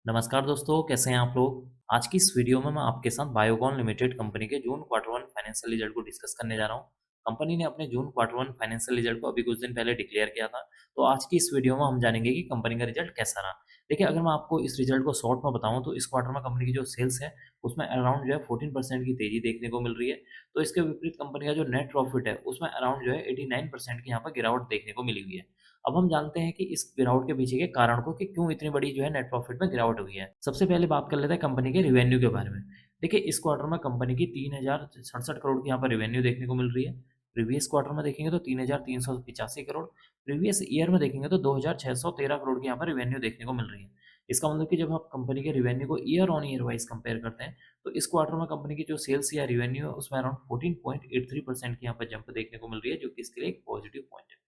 नमस्कार दोस्तों, कैसे हैं आप लोग? आज की इस वीडियो में मैं आपके साथ बायोकॉन लिमिटेड कंपनी के जून क्वार्टर वन फाइनेंशियल रिजल्ट को डिस्कस करने जा रहा हूं। कंपनी ने अपने जून क्वार्टर वन फाइनेंशियल रिजल्ट को अभी कुछ दिन पहले डिक्लेयर किया था। तो आज की इस वीडियो में हम जानेंगे कि कंपनी का रिजल्ट कैसा रहा। देखिए, अगर मैं आपको इस रिजल्ट को शॉर्ट में बताऊं तो इस क्वार्टर में कंपनी की जो सेल्स है उसमें अराउंड जो है 14% की तेजी देखने को मिल रही है। तो इसके विपरीत कंपनी का जो नेट प्रॉफिट है उसमें अराउंड जो है 89% की यहाँ पर गिरावट देखने को मिली हुई है। अब हम जानते हैं कि इस गिरावट के पीछे के कारण को कि क्यों इतनी बड़ी जो है नेट प्रॉफिट में गिरावट हुई है। सबसे पहले बात कर लेते हैं कंपनी के रिवेन्यू के बारे में। देखिए, इस क्वार्टर में कंपनी की 3067 करोड़ की यहाँ पर रिवेन्यू देखने को मिल रही है। प्रीवियस क्वार्टर में देखेंगे तो 3385 करोड़। प्रीवियस ईयर में देखेंगे तो 2613 करोड़ की यहाँ पर रिवेन्यू देखने को मिल रही है। इसका मतलब कि जब आप कंपनी के रिवेन्यू को year on year wise compare करते हैं तो इस क्वार्टर में कंपनी की जो सेल्स या रिवेन्यू है उसमें अराउंड 14.83% की यहाँ पर जंप देखने को मिल रही है, जो कि इसके लिए एक पॉजिटिव पॉइंट है।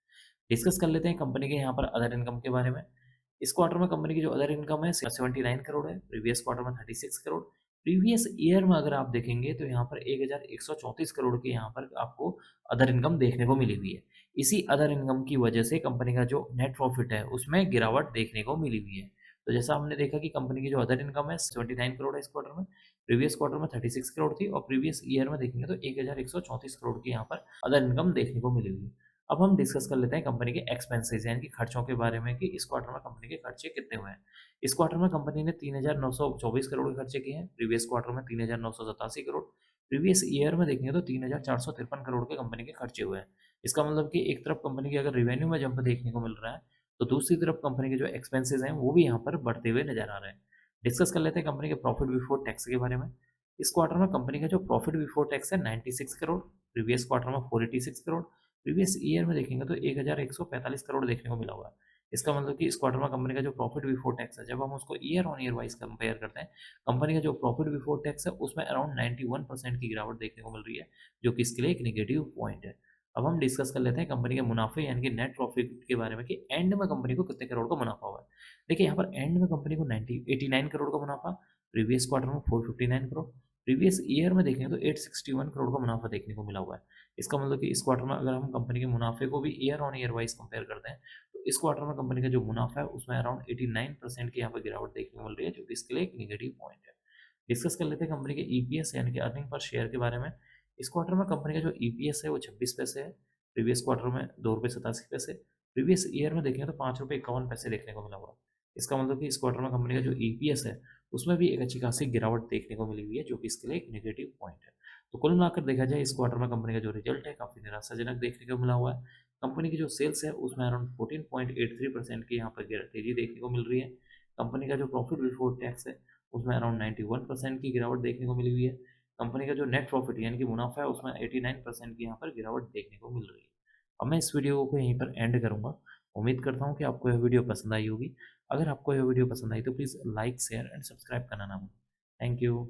डिस्कस कर लेते हैं कंपनी के यहाँ पर अदर इनकम के बारे में। इस क्वार्टर में कंपनी की जो अदर इनकम है 79 करोड़ है, प्रीवियस क्वार्टर में 36 करोड़। प्रीवियस ईयर में अगर आप देखेंगे तो यहाँ पर 1134 करोड़ की यहाँ पर आपको अदर इनकम देखने को मिली हुई है। इसी अदर इनकम की वजह से कंपनी का जो नेट प्रॉफिट है उसमें गिरावट देखने को मिली हुई है। तो जैसा हमने देखा कि कंपनी की जो अदर इनकम है 79 करोड़ है इस क्वार्टर में, प्रीवियस क्वार्टर में 36 करोड़ थी और प्रीवियस ईयर में देखेंगे तो 1134 करोड़ की यहाँ पर अदर इनकम देखने को मिली हुई है। अब हम डिस्कस कर लेते हैं कंपनी के एक्सपेंसेस यानी कि खर्चों के बारे में कि इस क्वार्टर में कंपनी के खर्चे कितने हुए हैं। इस क्वार्टर में कंपनी ने 3,924 करोड़ के खर्चे किए हैं, प्रीवियस क्वार्टर में 3,987 करोड़। प्रीवियस ईयर में देखेंगे तो 3,453 करोड़ के कंपनी के खर्चे हुए हैं। इसका मतलब कि एक तरफ कंपनी के अगर रिवेन्यू में जंप देखने को मिल रहा है तो दूसरी तरफ कंपनी के जो एक्सपेंसेस हैं वो भी यहाँ पर बढ़ते हुए नजर आ रहे हैं। डिस्कस कर लेते हैं कंपनी के प्रॉफिट बिफोर टैक्स के बारे में। इस क्वार्टर में कंपनी का जो प्रॉफिट बिफोर टैक्स है 96 करोड़, प्रीवियस क्वार्टर में 486 करोड़। प्रीवियस ईयर में देखेंगे तो 1145 करोड़ देखने को मिला हुआ है। इसका मतलब कि इस क्वार्टर में कंपनी का जो प्रॉफिट बिफोर टैक्स है, जब हम उसको year on year wise compare करते हैं, कंपनी का जो प्रॉफिट बिफोर टैक्स है उसमें अराउंड 91% की गिरावट देखने को मिल रही है, जो कि इसके लिए एक नेगेटिव पॉइंट है। अब हम डिस्कस कर लेते हैं कंपनी के मुनाफे यानी कि नेट प्रॉफिट के बारे में कि एंड में कंपनी को कितने करोड़ का मुनाफा हुआ है। देखिए, यहाँ पर एंड में कंपनी को 89 करोड़ का मुनाफा, प्रीवियस क्वार्टर में 459 करोड़, प्रीवियस ईयर में देखेंगे तो 861 करोड़ का मुनाफा देखने को मिला हुआ है। इसका मतलब कि इस क्वार्टर में अगर हम कंपनी के मुनाफे को भी year on year wise compare करते हैं तो इस क्वार्टर में कंपनी का जो मुनाफा है उसमें अराउंड 89% की यहाँ पर गिरावट देखने को मिल रही है, जो कि इसके लिए एक निगेटिव पॉइंट है। डिस्कस कर लेते हैं कंपनी के ईपीएस यानी कि अर्निंग पर शेयर के बारे में। इस क्वार्टर में कंपनी का जो ईपीएस है वो 26 पैसे है, प्रीवियस क्वार्टर में 2 रुपये 87 पैसे, प्रीवियस ईयर में देखेंगे तो 5 रुपये 51 पैसे देखने को मिला हुआ है। इसका मतलब कि इस क्वार्टर में कंपनी का जो ईपीएस है उसमें भी एक अच्छी खासी गिरावट देखने को मिली हुई है, जो कि इसके लिए एक नेगेटिव पॉइंट है। तो कुल मिलाकर देखा जाए इस क्वार्टर में कंपनी का जो रिजल्ट है काफ़ी निराशाजनक देखने को मिला हुआ है। कंपनी की जो सेल्स है उसमें अराउंड 14.83% की यहाँ पर तेजी देखने को मिल रही है। कंपनी का जो प्रॉफिट बिफोर टैक्स है उसमें अराउंड 91% की गिरावट देखने को मिली हुई है। कंपनी का जो नेट प्रॉफिट यानी कि मुनाफा है उसमें 89% की यहाँ पर गिरावट देखने को मिल रही है। अब मैं इस वीडियो को यहीं पर एंड करूँगा। उम्मीद करता हूँ कि आपको यह वीडियो पसंद आई होगी। अगर आपको यह वीडियो पसंद आई तो please like share and subscribe करना ना भूलें। Thank you.